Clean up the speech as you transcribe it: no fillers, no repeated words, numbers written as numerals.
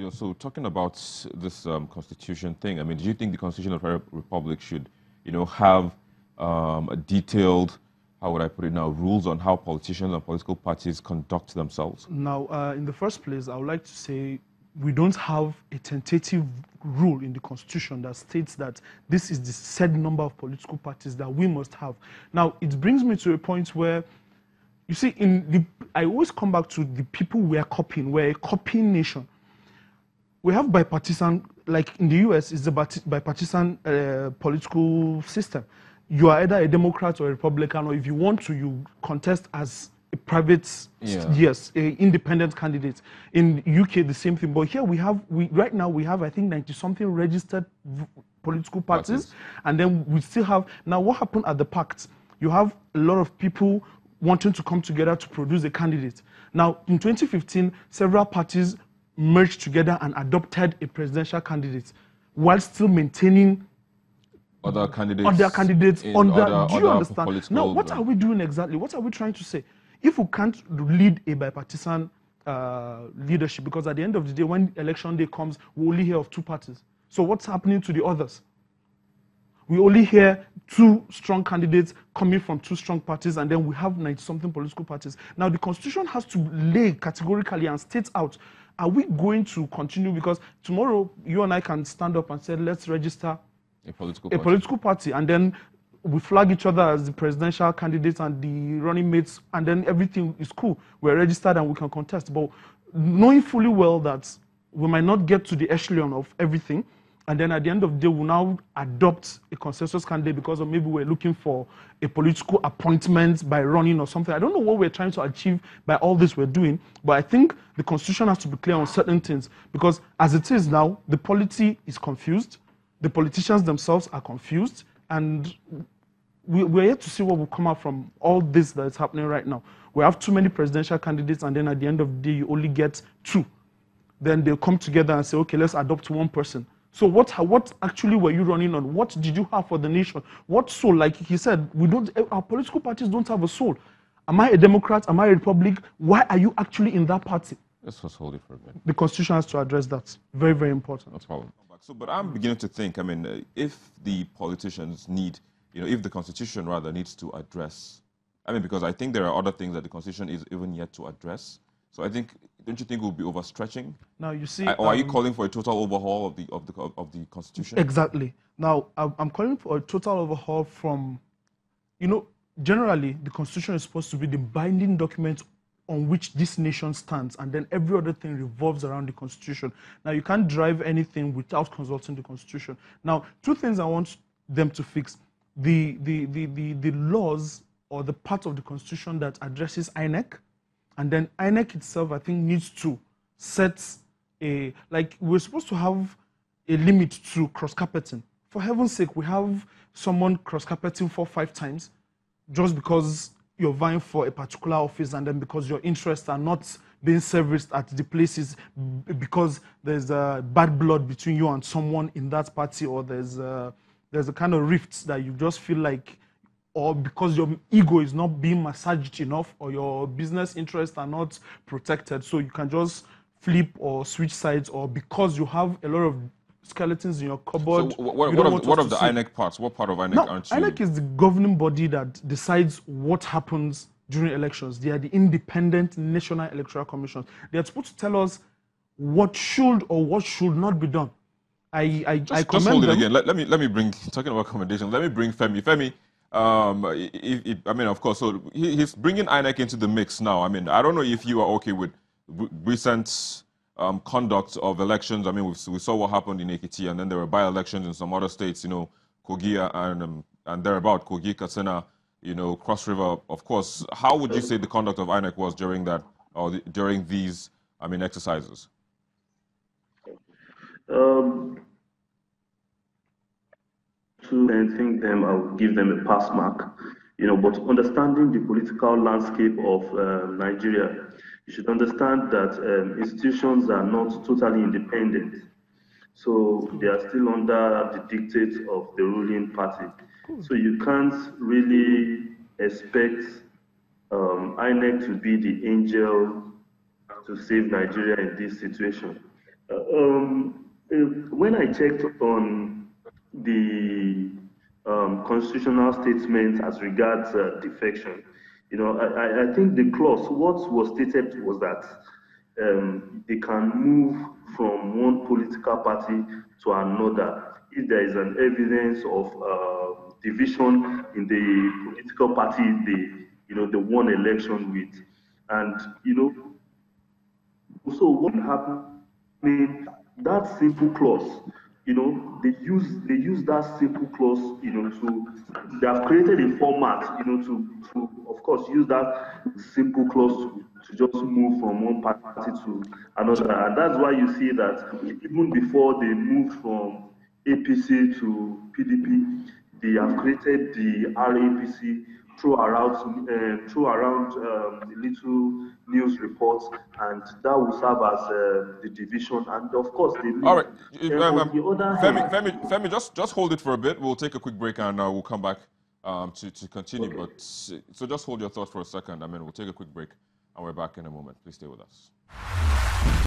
So talking about this constitution thing, do you think the Constitution of the Republic should, have a detailed, how would I put it now, rules on how politicians and political parties conduct themselves? Now, in the first place, I would like to say we don't have a tentative rule in the Constitution that states that this is the said number of political parties that we must have. Now, it brings me to a point where, you see, I always come back to the people we are copying. We're a copying nation. We have bipartisan, like in the US, it's a bipartisan political system. You are either a Democrat or a Republican, or if you want to, you contest as a private, yes, a independent candidate. In UK, the same thing. But here right now we have, I think, 90-something registered political parties. And then we still have, now what happened at the pact? You have a lot of people wanting to come together to produce a candidate. Now, in 2015, several parties merged together and adopted a presidential candidate while still maintaining other candidates do you understand? Now, what are we doing exactly? What are we trying to say? If we can't lead a bipartisan leadership, because at the end of the day, when election day comes, we only hear of two parties. So what's happening to the others? We only hear two strong candidates coming from two strong parties, and then we have 90-something political parties. Now, the Constitution has to lay categorically and state out, are we going to continue? Because tomorrow, you and I can stand up and say, let's register a political party, and then we flag each other as the presidential candidates and the running mates, and then everything is cool. We're registered and we can contest. But knowing fully well that we might not get to the echelon of everything, and then at the end of the day, we'll now adopt a consensus candidate because of maybe we're looking for a political appointment by running or something. I don't know what we're trying to achieve by all this we're doing, but I think the Constitution has to be clear on certain things, because as it is now, the polity is confused. The politicians themselves are confused, and we're yet to see what will come out from all this that is happening right now. We have too many presidential candidates, and then at the end of the day, you only get two. Then they'll come together and say, okay, let's adopt one person. So what actually were you running on? What did you have for the nation? What soul? Like he said, our political parties don't have a soul. Am I a Democrat? Am I a Republican? Why are you actually in that party? Let's just hold it for a bit. The Constitution has to address that. Very, very important. No problem. So, but I'm beginning to think, if the politicians need, if the Constitution rather needs to address, because I think there are other things that the Constitution is even yet to address. So I think, don't you think it would be overstretching? Now you see, or are you calling for a total overhaul of the Constitution? Exactly. Now I'm calling for a total overhaul from, generally the Constitution is supposed to be the binding document on which this nation stands, and then every other thing revolves around the Constitution. Now, you can't drive anything without consulting the Constitution. Now, two things I want them to fix. The laws or the part of the Constitution that addresses INEC, and then INEC itself, I think, needs to set we're supposed to have a limit to cross-carpeting. For heaven's sake, we have someone cross-carpeting 4 or 5 times just because you're vying for a particular office, and then because your interests are not being serviced at the places because there's a bad blood between you and someone in that party, or there's a kind of rifts that you just feel like, or because your ego is not being massaged enough, or your business interests are not protected, so you can just flip or switch sides, or because you have a lot of skeletons in your cupboard. So what of the INEC parts? What part of INEC aren't you? INEC is the governing body that decides what happens during elections. They are the independent National Electoral Commission. They are supposed to tell us what should or what should not be done. I just hold it again. Let me bring, talking about accommodations, let me bring Femi. Femi, of course, so he's bringing INEC into the mix now. I don't know if you are okay with recent conduct of elections. We saw what happened in Ekiti, and then there were by-elections in some other states, Kogi and thereabout, Kogi, Katsina, Cross River. Of course, how would you say the conduct of INEC was during that, or during these, exercises? To think them, I'll give them a pass mark. But understanding the political landscape of Nigeria, you should understand that institutions are not totally independent. So they are still under the dictates of the ruling party. So you can't really expect INEC to be the angel to save Nigeria in this situation. When I checked on the constitutional statement as regards defection, I think the clause, what was stated was that they can move from one political party to another if there is an evidence of division in the political party they won election with, and so what happening, that simple clause, they use that simple clause, they have created a format, to of course use that simple clause to just move from one party to another. And that's why you see that even before they moved from APC to PDP, they have created the RAPC through around the little news reports, and that will serve as the division. And of course, they All moved. right. On the other Femi, hand, Femi, just hold it for a bit. We'll take a quick break and we'll come back to continue. okay. But so just hold your thought for a second. I mean, we'll take a quick break and we're back in a moment. Please stay with us.